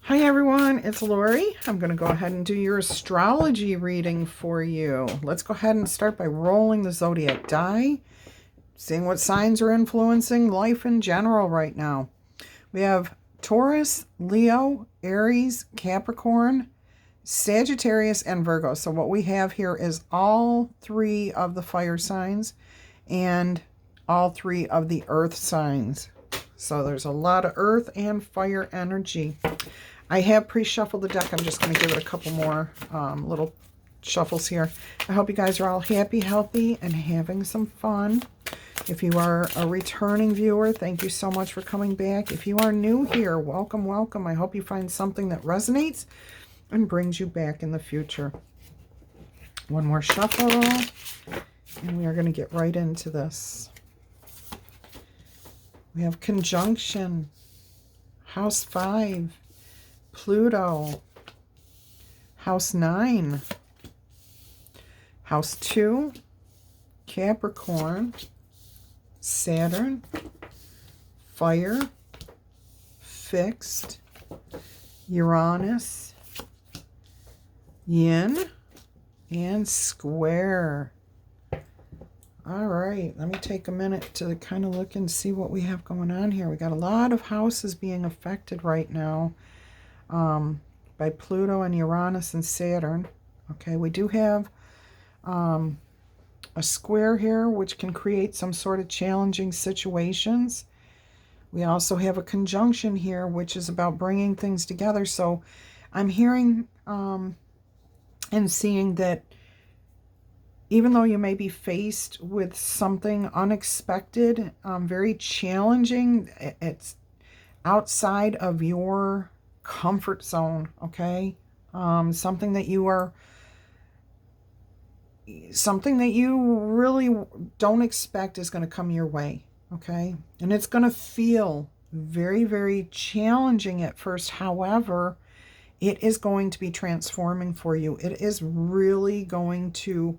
Hi everyone, it's Laurie. I'm going to go ahead and do your astrology reading for you. Let's go ahead and start by rolling the Zodiac die, seeing what signs are influencing life in general right now. We have Taurus, Leo, Aries, Capricorn, Sagittarius, and Virgo. So what we have here is all three of the fire signs and all three of the earth signs. So there's a lot of earth and fire energy. I have pre-shuffled the deck. I'm just going to give it a couple more little shuffles here. I hope you guys are all happy, healthy, and having some fun. If you are a returning viewer, thank you so much for coming back. If you are new here, welcome, welcome. I hope you find something that resonates and brings you back in the future. One more shuffle, and we are going to get right into this. We have conjunction, house 5, Pluto, house 9, house 2, Capricorn, Saturn, fire, fixed, Uranus, yin, and square. All right, let me take a minute to kind of look and see what we have going on here. We got a lot of houses being affected right now by Pluto and Uranus and Saturn. Okay, we do have a square here, which can create some sort of challenging situations. We also have a conjunction here, which is about bringing things together. So I'm hearing and seeing that even though you may be faced with something unexpected, very challenging, it's outside of your comfort zone, okay? Something that you really don't expect is going to come your way, okay? And it's going to feel very, very challenging at first. However, it is going to be transforming for you. It is really going to,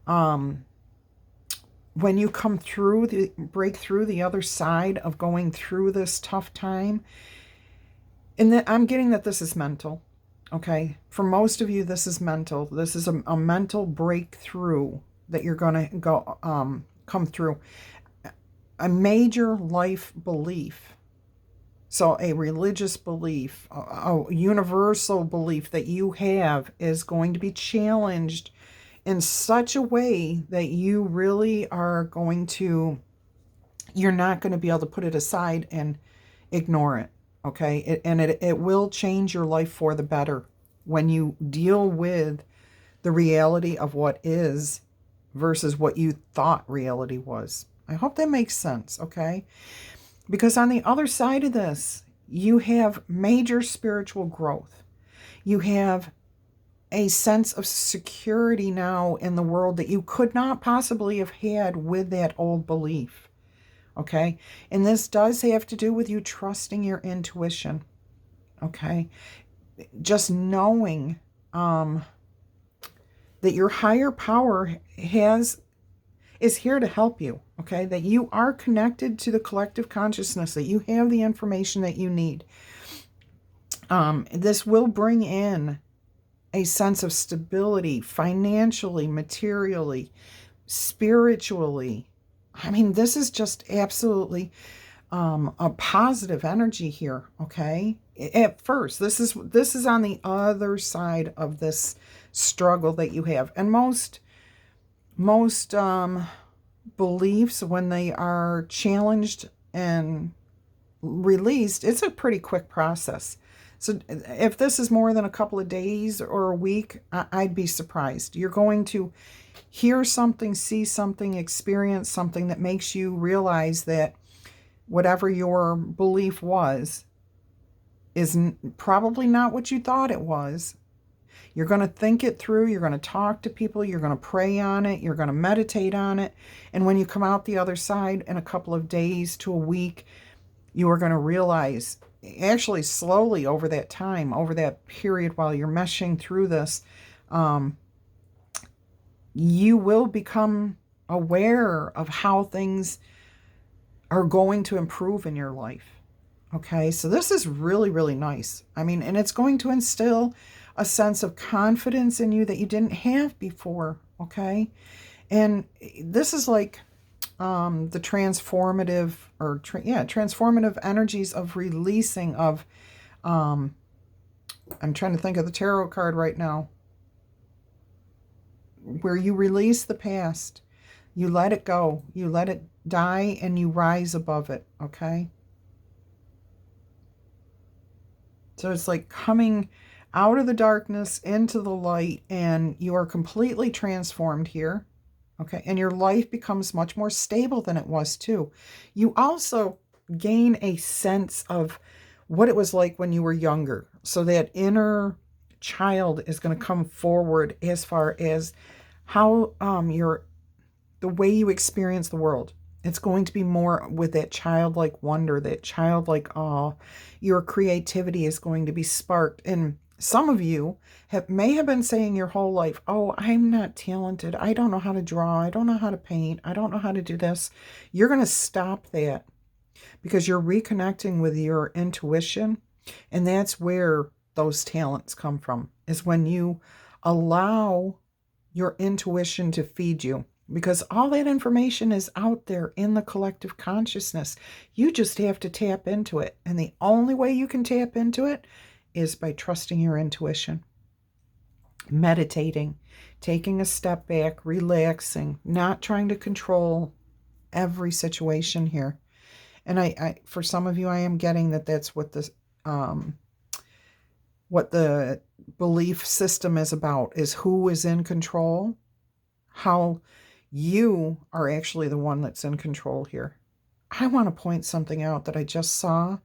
when you come through, break through the other side of going through this tough time, and that I'm getting that this is mental, okay? For most of you, this is mental. This is a mental breakthrough that you're going to go come through. A major life belief. So a religious belief, a universal belief that you have is going to be challenged in such a way that you really are going to, you're not going to be able to put it aside and ignore it. Okay, it will change your life for the better when you deal with the reality of what is versus what you thought reality was. I hope that makes sense, okay? Because on the other side of this, you have major spiritual growth. You have a sense of security now in the world that you could not possibly have had with that old belief. Okay, and this does have to do with you trusting your intuition. Okay, just knowing that your higher power is here to help you. Okay, that you are connected to the collective consciousness, that you have the information that you need. This will bring in a sense of stability financially, materially, spiritually. I mean, this is just absolutely a positive energy here, okay? At first, this is on the other side of this struggle that you have. And most beliefs, when they are challenged and released, it's a pretty quick process. So if this is more than a couple of days or a week, I'd be surprised. You're going to hear something, see something, experience something that makes you realize that whatever your belief was is probably not what you thought it was. You're going to think it through. You're going to talk to people. You're going to pray on it. You're going to meditate on it. And when you come out the other side in a couple of days to a week, you are going to realize, actually slowly over that time, over that period while you're meshing through this, you will become aware of how things are going to improve in your life. Okay, so this is really, really nice. I mean, and it's going to instill a sense of confidence in you that you didn't have before. Okay, and this is like the transformative transformative energies of releasing of I'm trying to think of the tarot card right now, where you release the past, you let it go, you let it die, and you rise above it. Okay, so it's like coming out of the darkness into the light, and you are completely transformed here. Okay, and your life becomes much more stable than it was too. You also gain a sense of what it was like when you were younger. So that inner child is going to come forward as far as how the way you experience the world. It's going to be more with that childlike wonder, that childlike awe. Your creativity is going to be sparked. And some of you may have been saying your whole life, oh, I'm not talented. I don't know how to draw. I don't know how to paint. I don't know how to do this. You're going to stop that because you're reconnecting with your intuition. And that's where those talents come from, is when you allow your intuition to feed you. Because all that information is out there in the collective consciousness. You just have to tap into it. And the only way you can tap into it is by trusting your intuition. Meditating, taking a step back, relaxing, not trying to control every situation here. And I for some of you, I am getting that that's what the belief system is about, is who is in control, how you are actually the one that's in control here. I want to point something out that I just saw,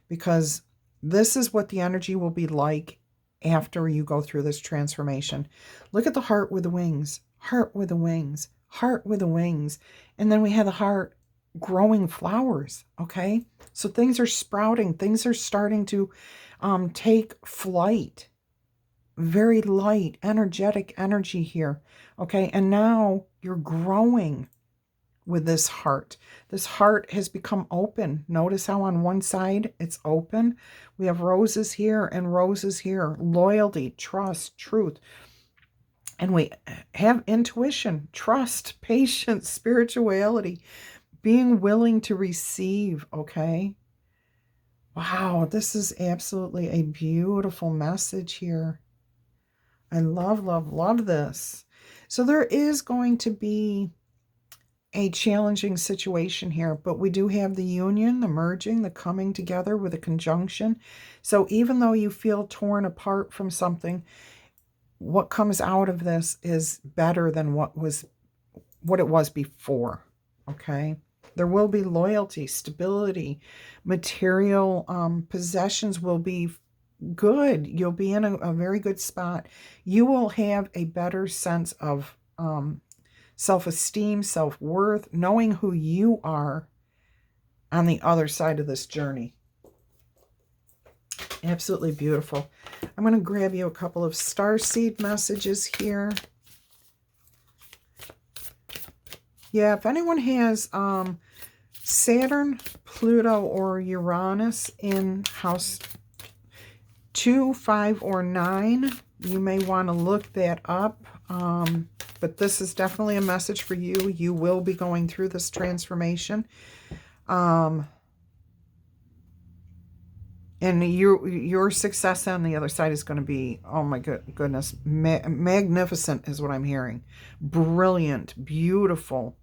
because this is what the energy will be like after you go through this transformation. Look at the heart with the wings, heart with the wings, heart with the wings. And then we have the heart growing flowers, okay? So things are sprouting, things are starting to take flight. Very light, energetic energy here, okay? And now you're growing with this heart. This heart has become open. Notice how on one side it's open. We have roses here and roses here. Loyalty, trust, truth. And we have intuition, trust, patience, spirituality, being willing to receive, okay? Wow, this is absolutely a beautiful message here. I love, love, love this. So there is going to be a challenging situation here, but we do have the union, the merging, the coming together with a conjunction. So even though you feel torn apart from something, what comes out of this is better than what it was before, okay? There will be loyalty, stability, material possessions will be good. You'll be in a very good spot. You will have a better sense of self-esteem, self-worth, knowing who you are on the other side of this journey. Absolutely beautiful. I'm going to grab you a couple of starseed messages here. Yeah, if anyone has Saturn, Pluto, or Uranus in house 2, 5, or 9, you may want to look that up. But this is definitely a message for you. You will be going through this transformation. And your success on the other side is going to be, oh my goodness, magnificent is what I'm hearing. Brilliant, beautiful.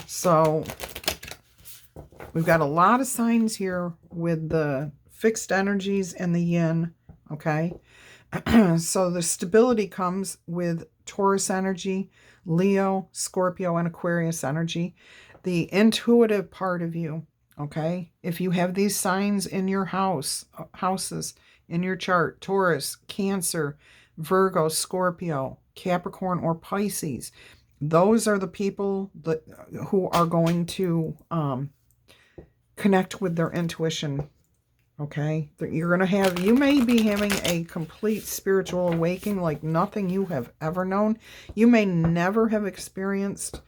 So we've got a lot of signs here with the fixed energies and the yin, okay? So the stability comes with Taurus energy, Leo, Scorpio, and Aquarius energy. The intuitive part of you, okay? If you have these signs in your houses, in your chart, Taurus, Cancer, Virgo, Scorpio, Capricorn, or Pisces, those are the people who are going to connect with their intuition, Okay? You may be having a complete spiritual awakening like nothing you have ever known. You may never have experienced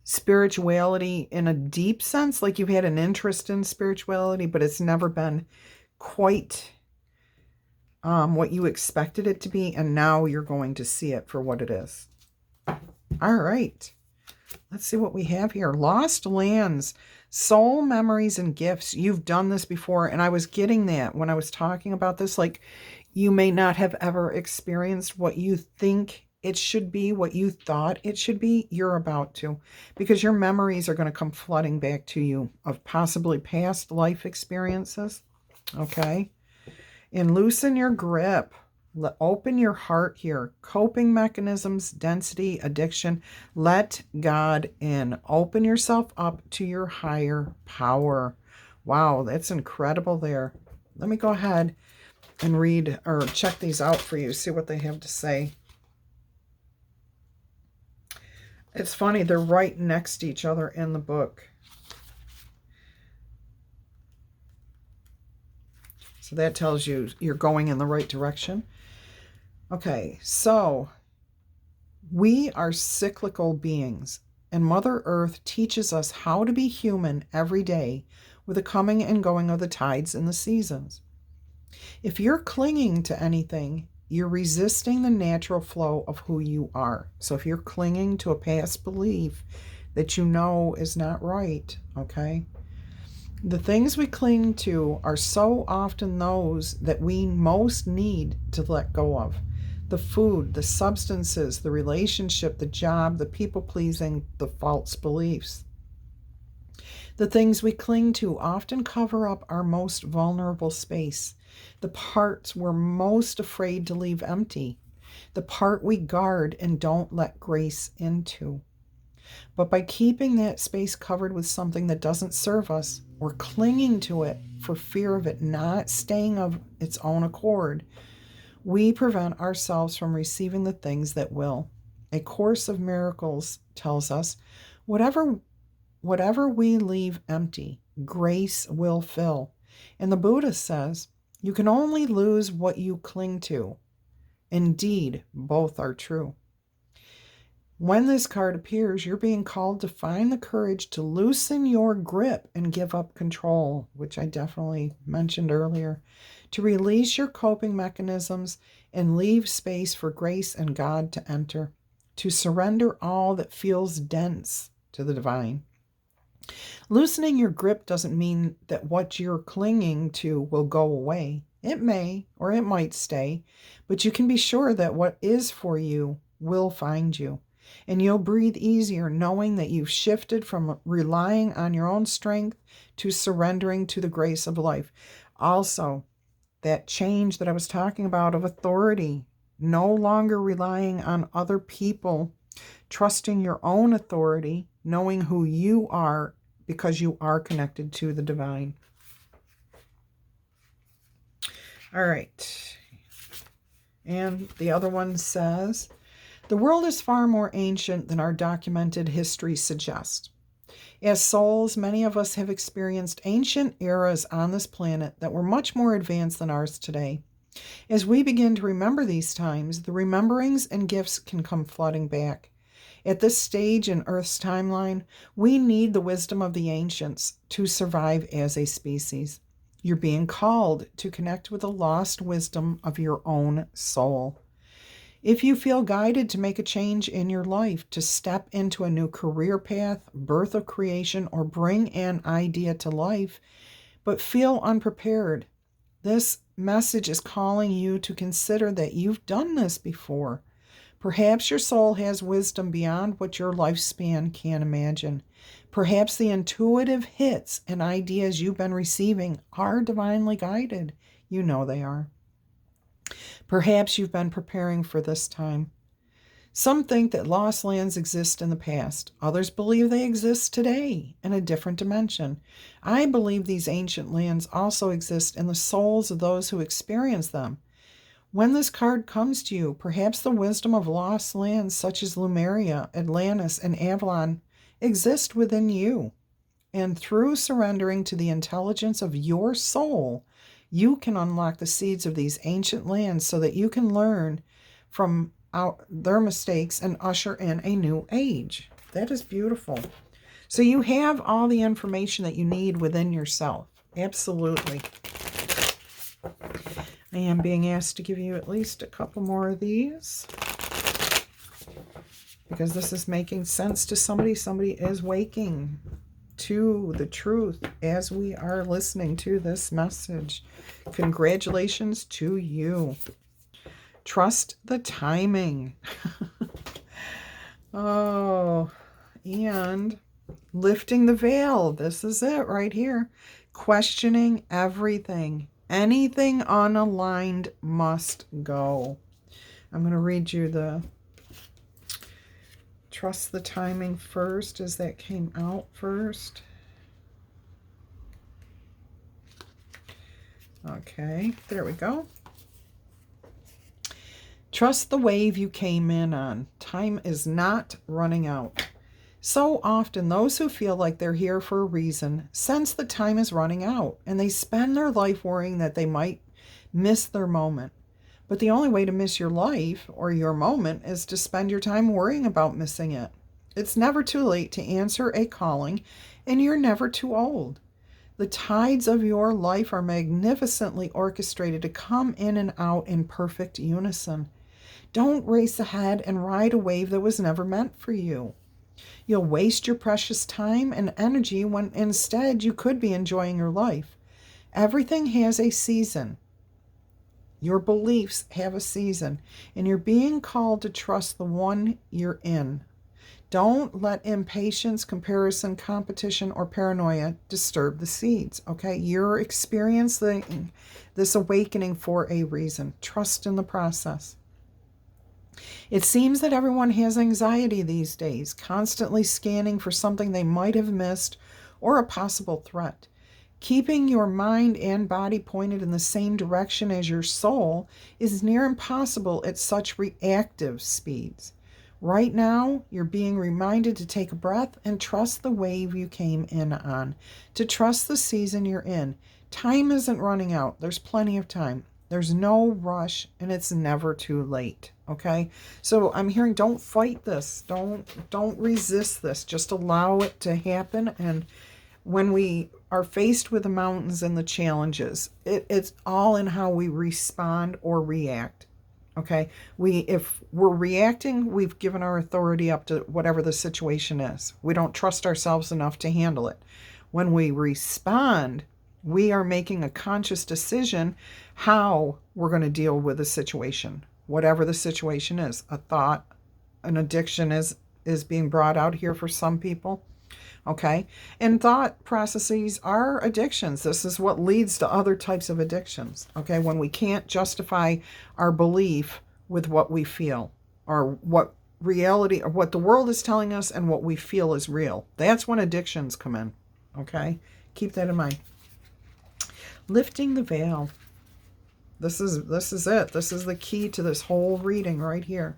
spirituality in a deep sense, like you've had an interest in spirituality, but it's never been quite what you expected it to be, and now you're going to see it for what it is. All right. Let's see what we have here. Lost lands, soul memories and gifts. You've done this before, and I was getting that when I was talking about this. Like, you may not have ever experienced what you think it should be, what you thought it should be. You're about to, because your memories are going to come flooding back to you of possibly past life experiences. Okay? And loosen your grip. Open your heart here. Coping mechanisms, density, addiction. Let God in. Open yourself up to your higher power. Wow, that's incredible there. Let me go ahead and read or check these out for you, see what they have to say. It's funny, they're right next to each other in the book. So that tells you you're going in the right direction. Okay, so we are cyclical beings, and Mother Earth teaches us how to be human every day with the coming and going of the tides and the seasons. If you're clinging to anything, you're resisting the natural flow of who you are. So if you're clinging to a past belief that you know is not right, okay? The things we cling to are so often those that we most need to let go of. The food, the substances, the relationship, the job, the people-pleasing, the false beliefs. The things we cling to often cover up our most vulnerable space, the parts we're most afraid to leave empty, the part we guard and don't let grace into. But by keeping that space covered with something that doesn't serve us, or clinging to it for fear of it not staying of its own accord, we prevent ourselves from receiving the things that will. A Course of Miracles tells us, whatever we leave empty, grace will fill. And the Buddha says, you can only lose what you cling to. Indeed, both are true. When this card appears, you're being called to find the courage to loosen your grip and give up control, which I definitely mentioned earlier, to release your coping mechanisms and leave space for grace and God to enter, to surrender all that feels dense to the divine. Loosening your grip doesn't mean that what you're clinging to will go away. It may, or it might stay, but you can be sure that what is for you will find you. And you'll breathe easier knowing that you've shifted from relying on your own strength to surrendering to the grace of life. Also, that change that I was talking about of authority, no longer relying on other people, trusting your own authority, knowing who you are because you are connected to the divine. All right. And the other one says, the world is far more ancient than our documented history suggests. As souls, many of us have experienced ancient eras on this planet that were much more advanced than ours today. As we begin to remember these times, the rememberings and gifts can come flooding back. At this stage in Earth's timeline, we need the wisdom of the ancients to survive as a species. You're being called to connect with the lost wisdom of your own soul. If you feel guided to make a change in your life, to step into a new career path, birth of creation, or bring an idea to life, but feel unprepared, this message is calling you to consider that you've done this before. Perhaps your soul has wisdom beyond what your lifespan can imagine. Perhaps the intuitive hits and ideas you've been receiving are divinely guided. You know they are. Perhaps you've been preparing for this time. Some think that lost lands exist in the past. Others believe they exist today in a different dimension. I believe these ancient lands also exist in the souls of those who experience them. When this card comes to you, perhaps the wisdom of lost lands such as Lemuria, Atlantis, and Avalon exist within you. And through surrendering to the intelligence of your soul, you can unlock the seeds of these ancient lands so that you can learn from their mistakes and usher in a new age. That is beautiful. So you have all the information that you need within yourself. Absolutely. I am being asked to give you at least a couple more of these, because this is making sense to somebody. Somebody is waking to the truth as we are listening to this message. Congratulations to you. Trust the timing. Oh, and lifting the veil. This is it right here. Questioning everything. Anything unaligned must go. I'm going to read you the trust the timing first, as that came out first. Okay, there we go. Trust the wave you came in on. Time is not running out. So often, those who feel like they're here for a reason sense that time is running out, and they spend their life worrying that they might miss their moment. But the only way to miss your life or your moment is to spend your time worrying about missing it. It's never too late to answer a calling, and you're never too old. The tides of your life are magnificently orchestrated to come in and out in perfect unison. Don't race ahead and ride a wave that was never meant for you. You'll waste your precious time and energy when instead you could be enjoying your life. Everything has a season. Your beliefs have a season, and you're being called to trust the one you're in. Don't let impatience, comparison, competition, or paranoia disturb the seeds, okay? You're experiencing this awakening for a reason. Trust in the process. It seems that everyone has anxiety these days, constantly scanning for something they might have missed or a possible threat. Keeping your mind and body pointed in the same direction as your soul is near impossible at such reactive speeds. Right now, you're being reminded to take a breath and trust the wave you came in on, to trust the season you're in. Time isn't running out. There's plenty of time. There's no rush, and it's never too late, okay? So I'm hearing, don't fight this. Don't resist this. Just allow it to happen. And when we are faced with the mountains and the challenges, it's all in how we respond or react. Okay, if we're reacting, we've given our authority up to whatever the situation is. We don't trust ourselves enough to handle it. When we respond, we are making a conscious decision how we're going to deal with the situation, whatever the situation is. A thought, an addiction is being brought out here for some people. Okay, and thought processes are addictions. This is what leads to other types of addictions. Okay, when we can't justify our belief with what we feel, or what reality, or what the world is telling us and what we feel is real. That's when addictions come in. Okay, keep that in mind. Lifting the veil. This is it. This is the key to this whole reading right here.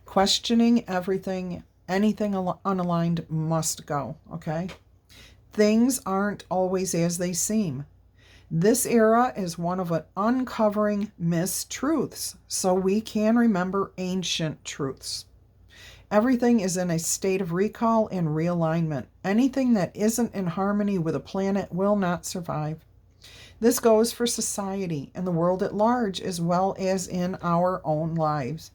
Questioning everything. Anything unaligned must go, okay? Things aren't always as they seem. This era is one of uncovering mistruths, so we can remember ancient truths. Everything is in a state of recall and realignment. Anything that isn't in harmony with a planet will not survive. This goes for society and the world at large, as well as in our own lives.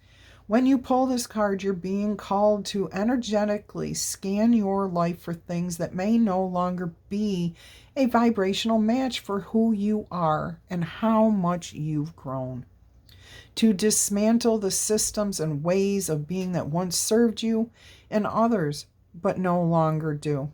When you pull this card, you're being called to energetically scan your life for things that may no longer be a vibrational match for who you are and how much you've grown. To dismantle the systems and ways of being that once served you and others, but no longer do.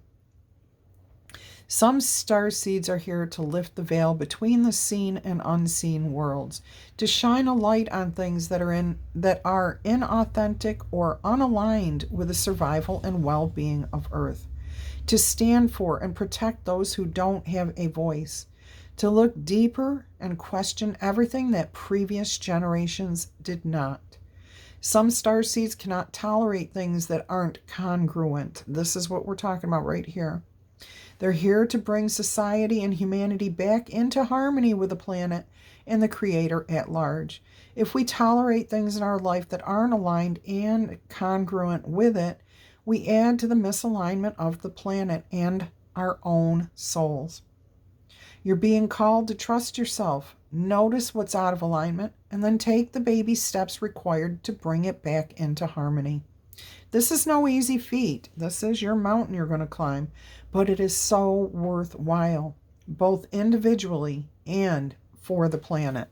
Some star seeds are here to lift the veil between the seen and unseen worlds, to shine a light on things that are inauthentic or unaligned with the survival and well-being of Earth, to stand for and protect those who don't have a voice, to look deeper and question everything that previous generations did not. Some star seeds cannot tolerate things that aren't congruent. This is what we're talking about right here. They're here to bring society and humanity back into harmony with the planet and the Creator at large. If we tolerate things in our life that aren't aligned and congruent with it, we add to the misalignment of the planet and our own souls. You're being called to trust yourself, notice what's out of alignment, and then take the baby steps required to bring it back into harmony. This is no easy feat. This is your mountain you're going to climb, but it is so worthwhile, both individually and for the planet.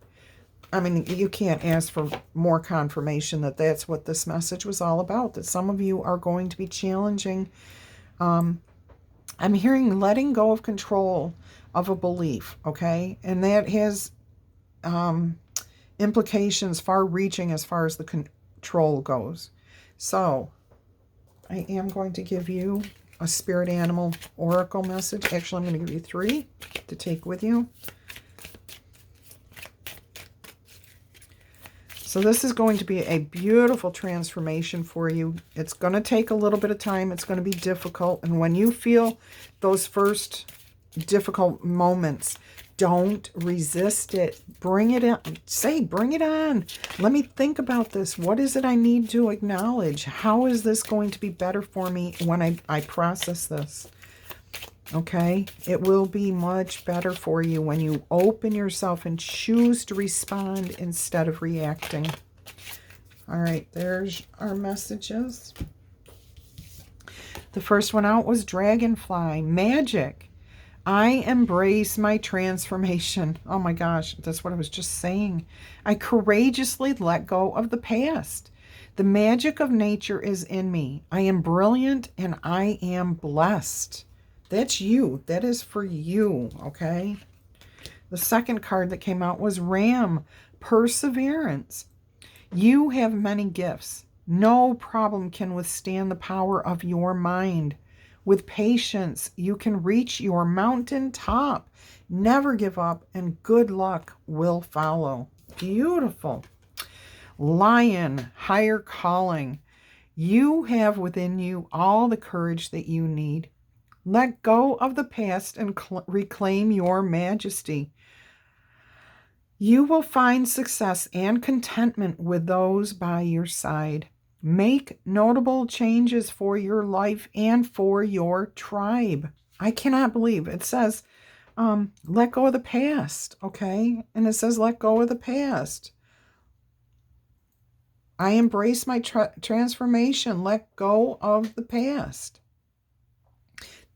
I mean, you can't ask for more confirmation that that's what this message was all about, that some of you are going to be challenging. I'm hearing letting go of control of a belief, okay? And that has implications far-reaching as far as the control goes. So I am going to give you a spirit animal oracle message. Actually, I'm going to give you 3 to take with you. So this is going to be a beautiful transformation for you. It's going to take a little bit of time. It's going to be difficult. And when you feel those first difficult moments, don't resist it. Bring it in. Say, bring it on. Let me think about this. What is it I need to acknowledge? How is this going to be better for me when I process this? Okay? It will be much better for you when you open yourself and choose to respond instead of reacting. All right, there's our messages. The first one out was Dragonfly. Magic. I embrace my transformation. Oh my gosh, that's what I was just saying. I courageously let go of the past. The magic of nature is in me. I am brilliant and I am blessed. That's you. That is for you, okay? The second card that came out was Ram, Perseverance. You have many gifts. No problem can withstand the power of your mind. With patience, you can reach your mountain top. Never give up, and good luck will follow. Beautiful. Lion, higher calling. You have within you all the courage that you need. Let go of the past and reclaim your majesty. You will find success and contentment with those by your side. Make notable changes for your life and for your tribe. I cannot believe it says, let go of the past, okay? And it says, let go of the past. I embrace my transformation. Let go of the past.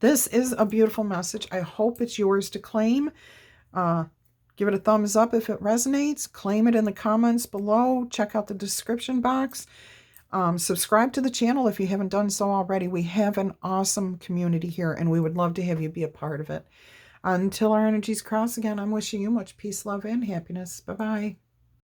This is a beautiful message. I hope it's yours to claim. Give it a thumbs up if it resonates. Claim it in the comments below. Check out the description box. Subscribe to the channel if you haven't done so already. We have an awesome community here, and we would love to have you be a part of it. Until our energies cross again, I'm wishing you much peace, love, and happiness. Bye-bye.